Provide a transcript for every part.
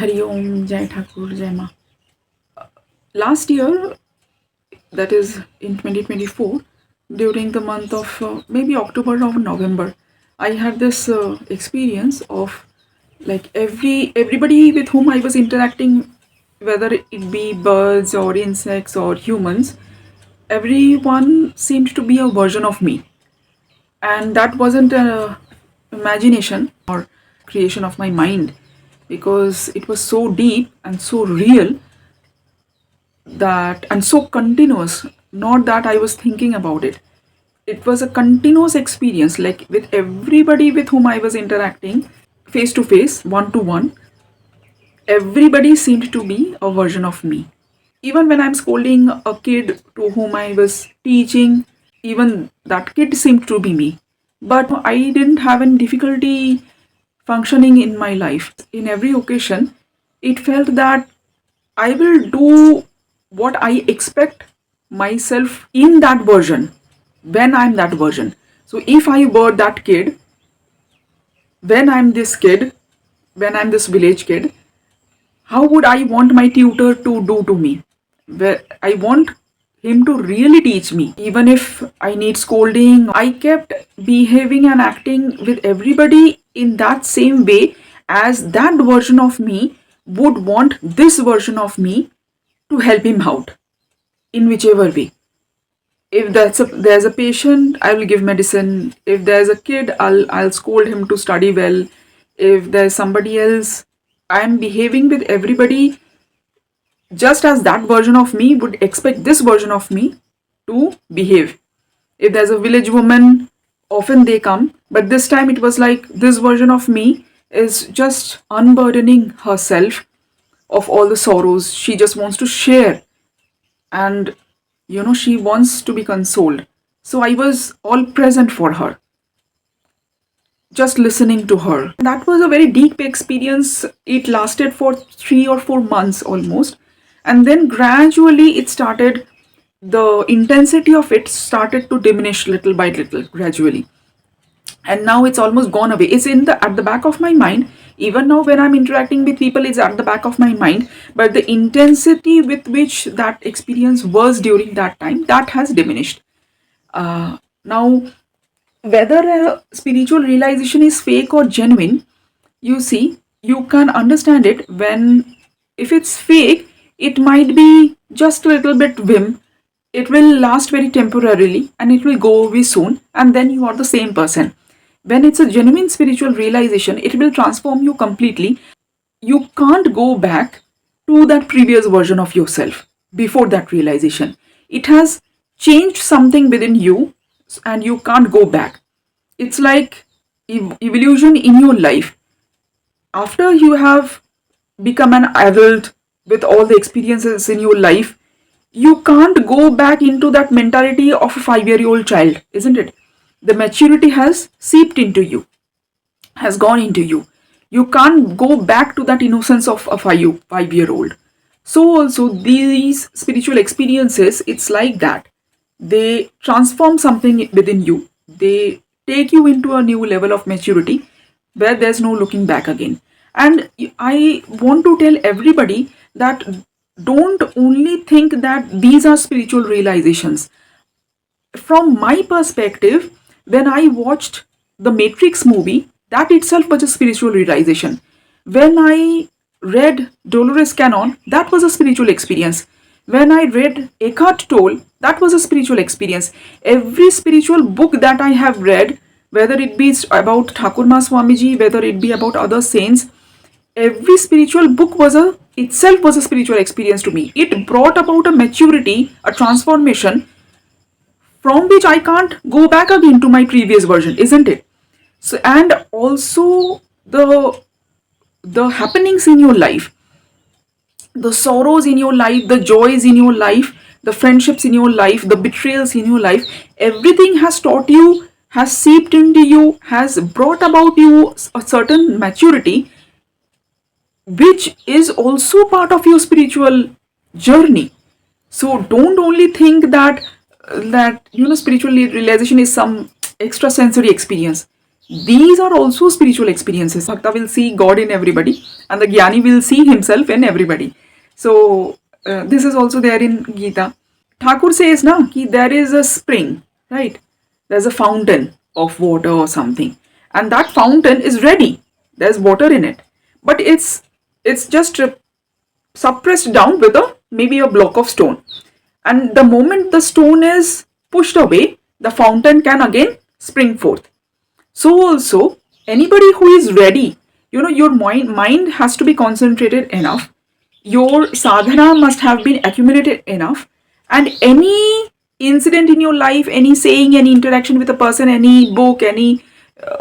Hari Om, Jai Thakur, Jai Ma. Last year, that is in 2024, during the month of maybe October or November, I had this experience of like everybody with whom I was interacting, whether it be birds or insects or humans, everyone seemed to be a version of me, and that wasn't a imagination or creation of my mind, because it was so deep and so real, that and so continuous. Not that I was thinking about it, it was a continuous experience, like with everybody with whom I was interacting, face to face, one to one, everybody seemed to be a version of me. Even when I'm scolding a kid to whom I was teaching, even that kid seemed to be me. But I didn't have any difficulty functioning in my life. In every occasion, it felt that I will do what I expect myself in that version, when I'm that version. So if I were that kid, when I'm this kid, when I'm this village kid, how would I want my tutor to do to me? Where I want him to really teach me. Even if I need scolding, I kept behaving and acting with everybody in that same way, as that version of me would want this version of me to help him out in whichever way. If there's a patient, I will give medicine. If there's a kid, I'll scold him to study well. If there's somebody else, I'm behaving with everybody just as that version of me would expect this version of me to behave. If there's a village woman, often they come, but this time it was like this version of me is just unburdening herself of all the sorrows. She just wants to share, and she wants to be consoled. So I was all present for her, just listening to her. That was a very deep experience. It lasted for 3 or 4 months almost. And then gradually the intensity of it started to diminish little by little, gradually. And now it's almost gone away. It's at the back of my mind. Even now when I'm interacting with people, it's at the back of my mind. But the intensity with which that experience was during that time, that has diminished. Now, whether a spiritual realization is fake or genuine, you see, you can understand it when, if it's fake, it might be just a little bit whim. It will last very temporarily and it will go away soon, and then you are the same person. When it's a genuine spiritual realization, it will transform you completely. You can't go back to that previous version of yourself before that realization. It has changed something within you, and you can't go back. It's like evolution in your life. After you have become an adult with all the experiences in your life, you can't go back into that mentality of a 5-year-old child, isn't it? The maturity has seeped into you, has gone into you. You can't go back to that innocence of a 5-year-old. So also these spiritual experiences, it's like that. They transform something within you. They take you into a new level of maturity where there's no looking back again. And I want to tell everybody that don't only think that these are spiritual realizations. From my perspective, when I watched the Matrix movie, that itself was a spiritual realization. When I read Dolores Cannon, that was a spiritual experience. When I read Eckhart Tolle, that was a spiritual experience. Every spiritual book that I have read, whether it be about Thakurma Swamiji, whether it be about other saints, every spiritual book itself was a spiritual experience to me. It brought about a maturity, a transformation from which I can't go back again to my previous version, isn't it? So, and also the happenings in your life, the sorrows in your life, the joys in your life, the friendships in your life, the betrayals in your life, everything has taught you, has seeped into you, has brought about you a certain maturity, which is also part of your spiritual journey. So don't only think that spiritual realization is some extrasensory experience. These are also spiritual experiences. Bhakta will see God in everybody, and the Jnani will see himself in everybody. So, this is also there in Gita. Thakur says na ki there is a spring, right? There's a fountain of water or something, and that fountain is ready. There's water in it, but it's just suppressed down with a maybe a block of stone. And the moment the stone is pushed away, the fountain can again spring forth. So also, anybody who is ready, your mind has to be concentrated enough. Your sadhana must have been accumulated enough, and any incident in your life, any saying, any interaction with a person, any book, any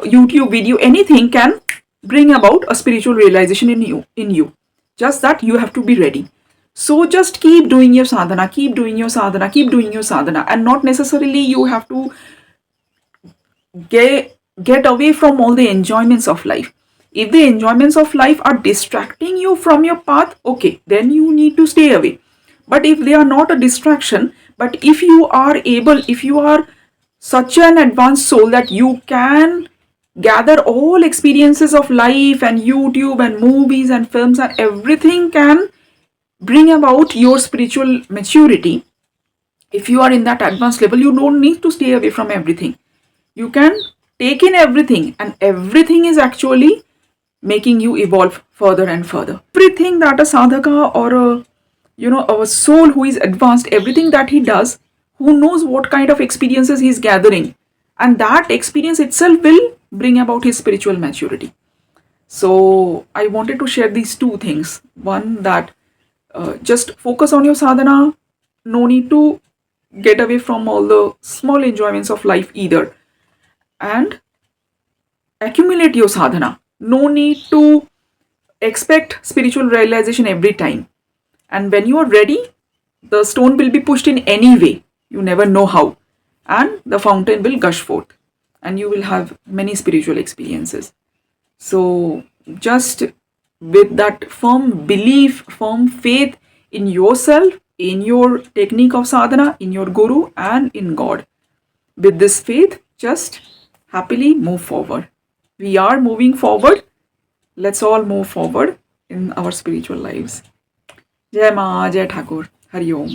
YouTube video, anything can bring about a spiritual realization in you. Just that you have to be ready. So just keep doing your sadhana, keep doing your sadhana, keep doing your sadhana, and not necessarily you have to get away from all the enjoyments of life. If the enjoyments of life are distracting you from your path, okay, then you need to stay away. But if they are not a distraction, but if you are able, if you are such an advanced soul that you can gather all experiences of life and YouTube and movies and films and everything can bring about your spiritual maturity. If you are in that advanced level, you don't need to stay away from everything. You can take in everything, and everything is actually making you evolve further and further. Everything that a sadhaka or a soul who is advanced, everything that he does, who knows what kind of experiences he is gathering, and that experience itself will bring about his spiritual maturity. So I wanted to share these two things. One, that just focus on your sadhana. No need to get away from all the small enjoyments of life either. And accumulate your sadhana. No need to expect spiritual realization every time. And when you are ready, the stone will be pushed in any way. You never know how. And the fountain will gush forth. And you will have many spiritual experiences. So, just with that firm belief, firm faith in yourself, in your technique of sadhana, in your guru, and in God. With this faith, just happily move forward. We are moving forward. Let's all move forward in our spiritual lives. Jai Ma, Jai Thakur. Hari Om.